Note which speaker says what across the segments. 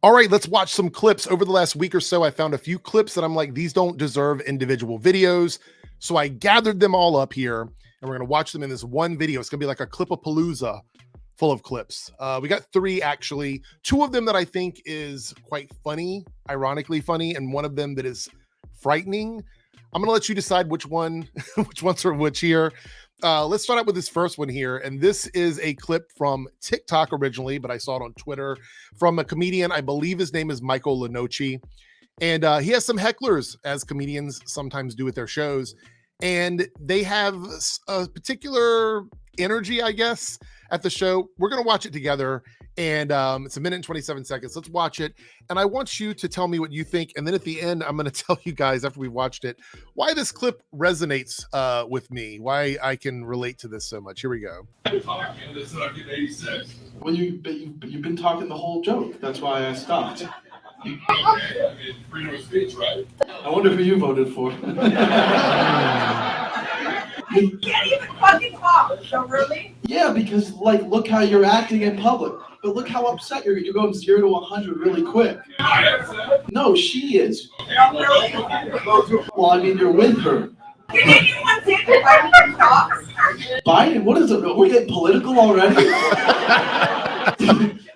Speaker 1: All right, let's watch some clips. Over the last week or so, I found a few clips that I'm like, these don't deserve individual videos. So I gathered them all up here and we're going to watch them in this one video. It's going to be like a clip-a-palooza full of clips. We got 3 actually. 2 of them that I think is quite funny, ironically funny, and one of them that is frightening. I'm going to let you decide which one, which ones are which here. Let's start out with this first one here. And this is a clip from TikTok originally, but I saw it on Twitter from a comedian. I believe his name is Michael Lenoci. And he has some hecklers, as comedians sometimes do at their shows. And they have a particular energy, I guess, at the show. We're going to watch it together. And it's 1 minute and 27 seconds. Let's watch it. And I want you to tell me what you think. And then at the end, I'm going to tell you guys, after we've watched it, why this clip resonates with me, why I can relate to this so much. Here we go.
Speaker 2: Well, you've been talking the whole joke. That's why I stopped. Freedom of speech, right? I wonder who you voted for.
Speaker 3: You can't even fucking talk, so really?
Speaker 2: Yeah, because, like, look how you're acting in public. But look how upset you're going 0 to 100 really quick. No, she is.
Speaker 3: No, really?
Speaker 2: Well, I mean, you're with her.
Speaker 3: You're making one thing why we can talk.
Speaker 2: Biden, what is it? We're getting political already?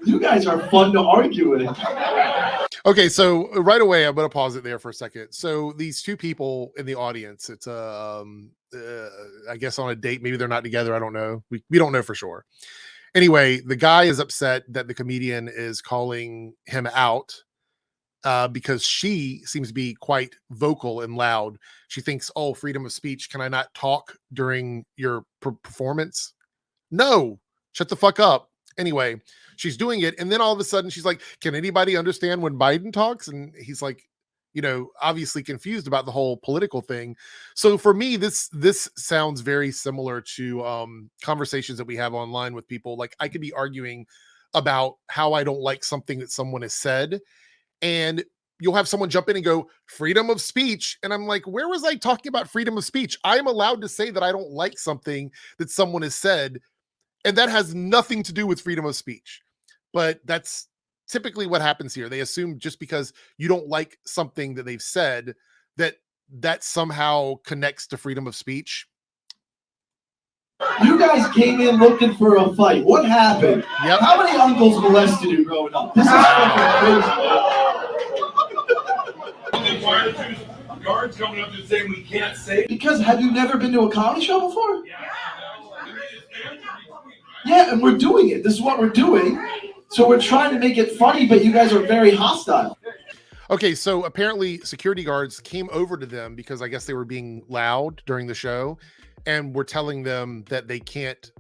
Speaker 2: You guys are fun to argue with.
Speaker 1: Okay, so right away, I'm going to pause it there for a second. So these 2 people in the audience, it's I guess on a date, maybe they're not together. I don't know. We don't know for sure. Anyway, the guy is upset that the comedian is calling him out because she seems to be quite vocal and loud. She thinks, oh, freedom of speech. Can I not talk during your performance? No, shut the fuck up. Anyway, she's doing it. And then all of a sudden she's like, can anybody understand when Biden talks? And he's like, you know, obviously confused about the whole political thing. So for me, this sounds very similar to conversations that we have online with people. Like I could be arguing about how I don't like something that someone has said, and you'll have someone jump in and go, freedom of speech. And I'm like, where was I talking about freedom of speech? I am allowed to say that I don't like something that someone has said, and that has nothing to do with freedom of speech. But that's typically what happens here. They assume just because you don't like something that they've said, that somehow connects to freedom of speech.
Speaker 2: You guys came in looking for a fight. What happened?
Speaker 1: Yep.
Speaker 2: How many uncles molested you growing up? This is fucking crazy.
Speaker 4: Guards coming up and saying we can't say.
Speaker 2: Because have you never been to a comedy show before? Yeah, and we're doing it. This is what we're doing. So we're trying to make it funny, but you guys are very hostile.
Speaker 1: Okay, so apparently security guards came over to them because I guess they were being loud during the show, and were telling them that they can't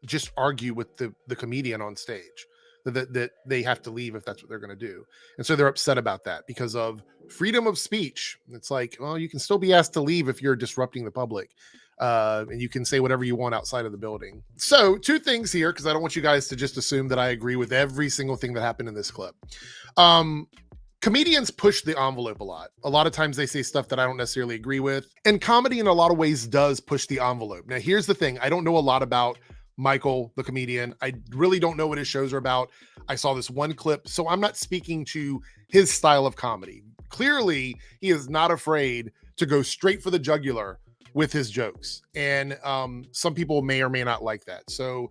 Speaker 1: just argue with the comedian on stage, that they have to leave if that's what they're going to do. And so they're upset about that because of freedom of speech. It's like, well, you can still be asked to leave if you're disrupting the public. And you can say whatever you want outside of the building. So 2 things here, because I don't want you guys to just assume that I agree with every single thing that happened in this clip. Comedians push the envelope a lot. A lot of times they say stuff that I don't necessarily agree with. And comedy in a lot of ways does push the envelope. Now, here's the thing. I don't know a lot about Michael, the comedian. I really don't know what his shows are about. I saw this one clip, so I'm not speaking to his style of comedy. Clearly, he is not afraid to go straight for the jugular with his jokes. And some people may or may not like that. So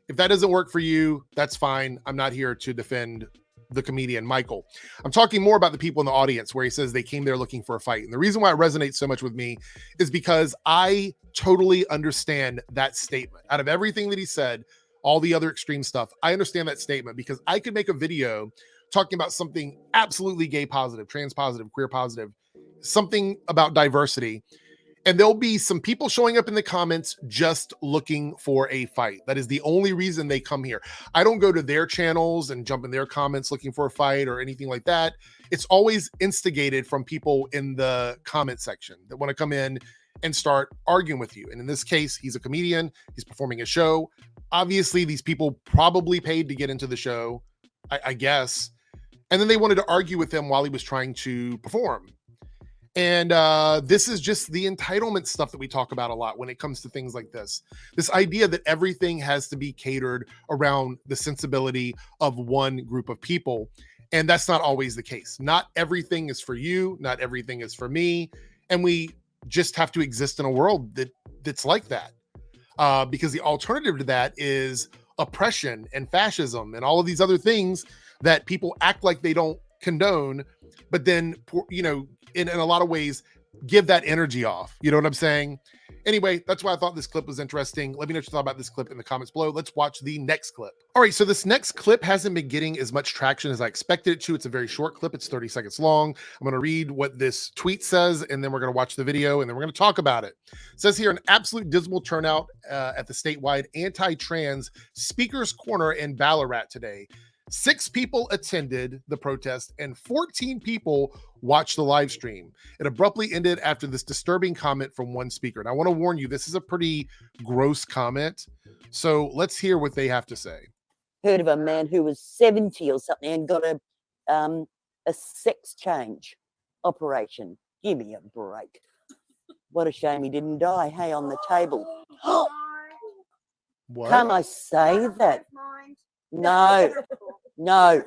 Speaker 1: if that doesn't work for you, that's fine. I'm not here to defend the comedian Michael. I'm talking more about the people in the audience where he says they came there looking for a fight. And the reason why it resonates so much with me is because I totally understand that statement. Out of everything that he said, all the other extreme stuff, I understand that statement because I could make a video talking about something absolutely gay positive, trans positive, queer positive, something about diversity. And there'll be some people showing up in the comments just looking for a fight. That is the only reason they come here. I don't go to their channels and jump in their comments looking for a fight or anything like that. It's always instigated from people in the comment section that want to come in and start arguing with you. And in this case, he's a comedian. He's performing a show. Obviously, these people probably paid to get into the show, I guess. And then they wanted to argue with him while he was trying to perform. And this is just the entitlement stuff that we talk about a lot when it comes to things like this. This idea that everything has to be catered around the sensibility of one group of people. And that's not always the case. Not everything is for you. Not everything is for me. And we just have to exist in a world that's like that. Because the alternative to that is oppression and fascism and all of these other things that people act like they don't condone, but then, you know, in a lot of ways, give that energy off. You know what I'm saying? Anyway, that's why I thought this clip was interesting. Let me know what you thought about this clip in the comments below. Let's watch the next clip. All right, so this next clip hasn't been getting as much traction as I expected it to. It's a very short clip. It's 30 seconds long. I'm going to read what this tweet says, and then we're going to watch the video, and then we're going to talk about it. It says here, an absolute dismal turnout at the statewide anti-trans Speaker's Corner in Ballarat today. 6 people attended the protest and 14 people watched the live stream. It abruptly ended after this disturbing comment from one speaker. And I want to warn you, this is a pretty gross comment. So let's hear what they have to say.
Speaker 5: Heard of a man who was 70 or something and got a sex change operation. Give me a break. What a shame he didn't die, hey, on the table.
Speaker 1: What?
Speaker 5: Can't I say that? No, no.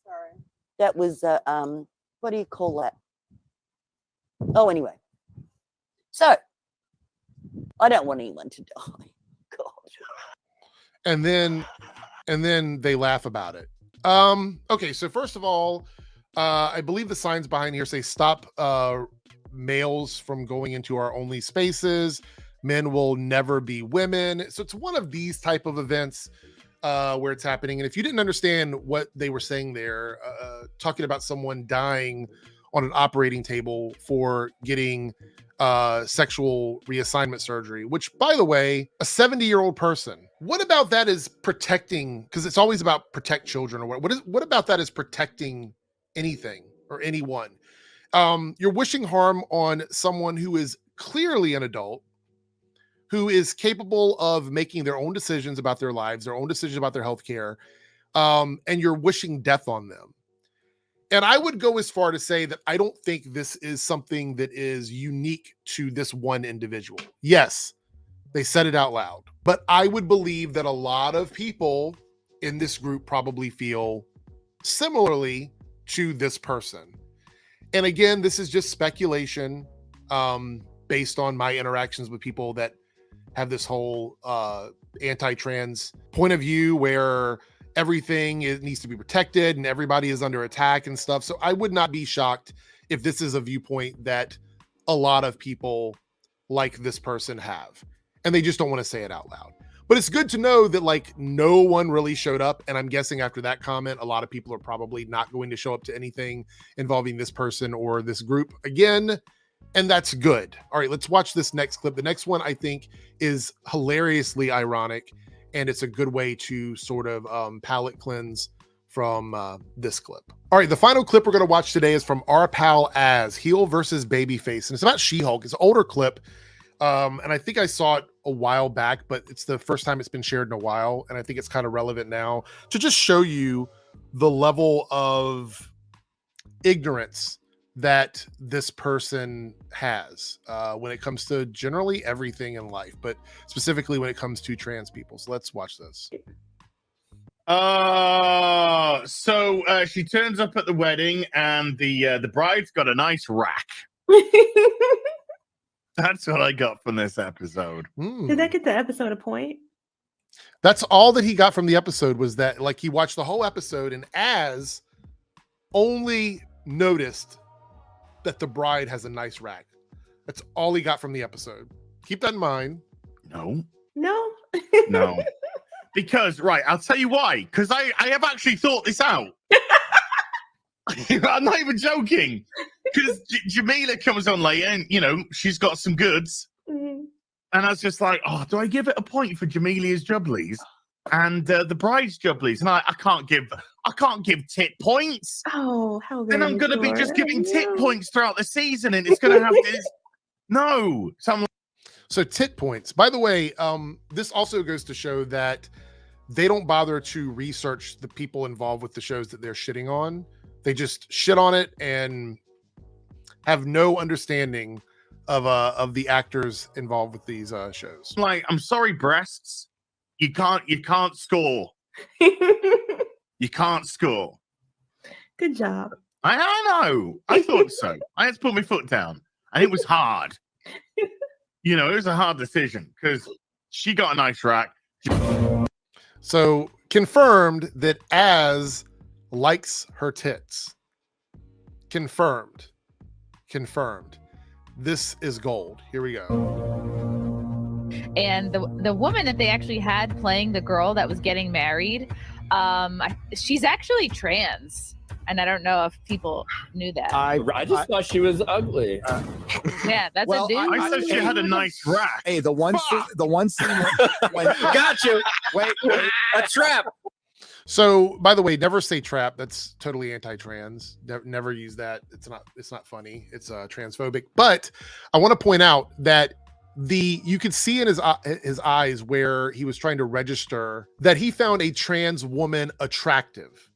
Speaker 3: Sorry.
Speaker 5: That was, what do you call that? Oh, anyway. So, I don't want anyone to die. God.
Speaker 1: And then they laugh about it. Okay, so first of all, I believe the signs behind here say stop males from going into our only spaces. Men will never be women. So it's one of these type of events where it's happening. And if you didn't understand what they were saying there, talking about someone dying on an operating table for getting sexual reassignment surgery, which, by the way, a 70-year-old person, what about that is protecting, because it's always about protect children, or what about that is protecting anything or anyone? You're wishing harm on someone who is clearly an adult, who is capable of making their own decisions about their lives, their own decisions about their health care, and you're wishing death on them. And I would go as far to say that I don't think this is something that is unique to this one individual. Yes, they said it out loud, but I would believe that a lot of people in this group probably feel similarly to this person. And again, this is just speculation based on my interactions with people that have this whole anti-trans point of view where everything needs to be protected and everybody is under attack and stuff. So I would not be shocked if this is a viewpoint that a lot of people like this person have, and they just don't want to say it out loud. But it's good to know that like no one really showed up. And I'm guessing after that comment, a lot of people are probably not going to show up to anything involving this person or this group again. And that's good. All right, let's watch this next clip. The next one I think is hilariously ironic, and it's a good way to sort of palate cleanse from this clip. All right, the final clip we're going to watch today is from our pal HeelVsBabyface, and it's about She-Hulk. It's an older clip, and I think I saw it a while back, but it's the first time it's been shared in a while, and I think it's kind of relevant now to just show you the level of ignorance that this person has when it comes to generally everything in life, but specifically when it comes to trans people. So let's watch this.
Speaker 6: So she turns up at the wedding and the bride's got a nice rack. That's what I got from this episode.
Speaker 7: Did that get the episode a point?
Speaker 1: That's all that he got from the episode, was that like he watched the whole episode and as only noticed that the bride has a nice rack. That's all he got from the episode. Keep that in mind.
Speaker 6: No.
Speaker 7: No.
Speaker 6: Because, right, I'll tell you why. Because I have actually thought this out. I'm not even joking. Because Jamila comes on later and, you know, she's got some goods.
Speaker 7: Mm-hmm.
Speaker 6: And I was just like, oh, do I give it a point for Jamilia's jubblies and the bride's jubblies? And I can't give tit points.
Speaker 7: Oh, how
Speaker 6: then I'm going to be just giving tit points throughout the season, and it's going to have this. No.
Speaker 1: So tit points. By the way, this also goes to show that they don't bother to research the people involved with the shows that they're shitting on. They just shit on it and have no understanding of the actors involved with these shows.
Speaker 6: Like, I'm sorry, breasts. You can't score. You can't score.
Speaker 7: Good job.
Speaker 6: I know. I thought so. I had to put my foot down, and it was hard. You know, it was a hard decision because she got a nice rack.
Speaker 1: So confirmed that Az likes her tits. Confirmed. This is gold. Here we go.
Speaker 8: And the woman that they actually had playing the girl that was getting married, she's actually trans. And I don't know if people knew that.
Speaker 9: I just thought she was ugly.
Speaker 8: Yeah, that's a dude.
Speaker 6: I said she had a nice rack.
Speaker 10: Hey, the one scene when
Speaker 9: Got you.
Speaker 10: wait,
Speaker 9: A trap.
Speaker 1: So, by the way, never say trap. That's totally anti-trans. Never use that. It's not funny. It's transphobic. But I want to point out that you could see in his eyes where he was trying to register that he found a trans woman attractive.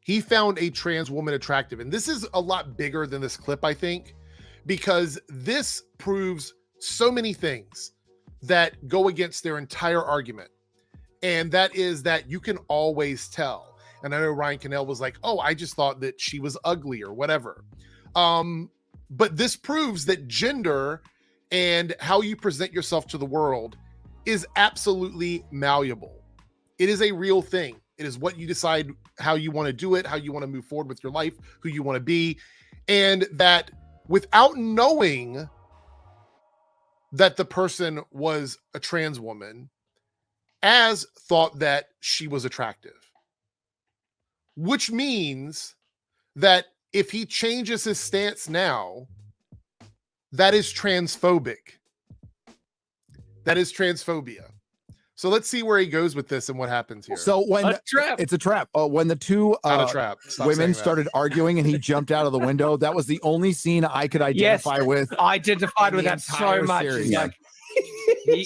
Speaker 1: He found a trans woman attractive. And this is a lot bigger than this clip, I think, because this proves so many things that go against their entire argument. And that is that you can always tell. And I know Ryan Cannell was like, oh, I just thought that she was ugly or whatever. But this proves that gender and how you present yourself to the world is absolutely malleable. It is a real thing. It is what you decide how you want to do it, how you want to move forward with your life, who you want to be. And that without knowing that the person was a trans woman, Az thought that she was attractive, which means that if he changes his stance now, that is transphobic. That is transphobia. So let's see where he goes with this and what happens here.
Speaker 10: So when it's a trap. When the two
Speaker 1: Not a trap. Stop saying
Speaker 10: women
Speaker 1: that.
Speaker 10: started arguing and he jumped out of the window, that was the only scene I could identify with.
Speaker 9: I identified
Speaker 10: in
Speaker 9: with
Speaker 10: the
Speaker 9: that so
Speaker 10: entire
Speaker 9: much.
Speaker 10: series.
Speaker 9: It's like,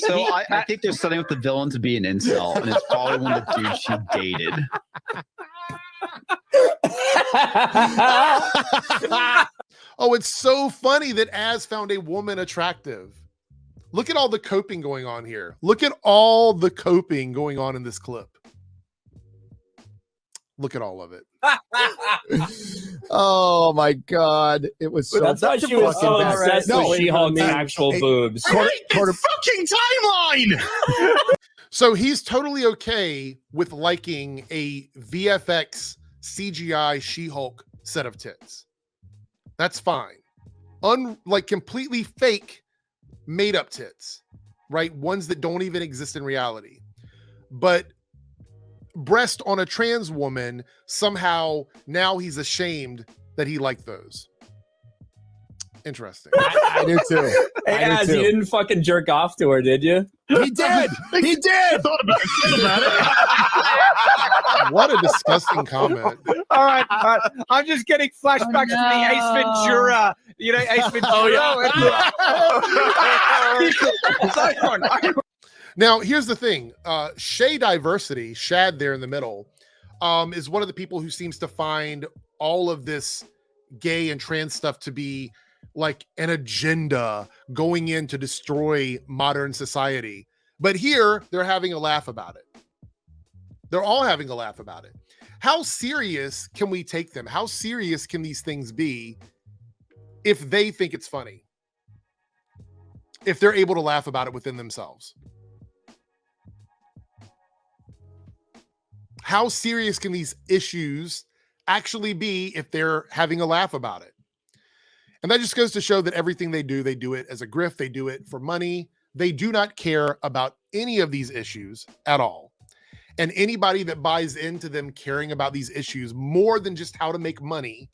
Speaker 11: So I think they're setting up the villain to be an incel, and it's probably one of the dudes she dated.
Speaker 1: Oh, it's so funny that Az found a woman attractive. Look at all the coping going on here. Look at all the coping going on in this clip. Look at all of it.
Speaker 10: Oh my God. It was so
Speaker 9: that's why she was so
Speaker 10: fucking bad.
Speaker 9: obsessed
Speaker 10: No,
Speaker 9: with She-Hulk's actual boobs.
Speaker 6: This fucking timeline.
Speaker 1: So he's totally okay with liking a VFX CGI She-Hulk set of tits. That's fine. Like completely fake made up tits, right? Ones that don't even exist in reality. But breast on a trans woman, somehow now he's ashamed that he liked those. Interesting.
Speaker 10: I do too.
Speaker 9: Hey,
Speaker 10: I
Speaker 9: Az,
Speaker 10: do
Speaker 9: you
Speaker 10: too.
Speaker 9: didn't fucking jerk off to her, did you?
Speaker 10: He did. He did.
Speaker 6: Thought about it.
Speaker 1: What a disgusting comment.
Speaker 9: All right. I'm just getting flashbacks to the Ace Ventura. You know, Ace Ventura.
Speaker 1: Now, here's the thing. Shay Diversity, Shad there in the middle, is one of the people who seems to find all of this gay and trans stuff to be like an agenda going in to destroy modern society. But here, they're having a laugh about it. They're all having a laugh about it. How serious can we take them? How serious can these things be if they think it's funny? If they're able to laugh about it within themselves? How serious can these issues actually be if they're having a laugh about it? And that just goes to show that everything they do it as a grift. They do it for money. They do not care about any of these issues at all. And anybody that buys into them caring about these issues more than just how to make money,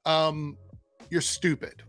Speaker 1: you're stupid.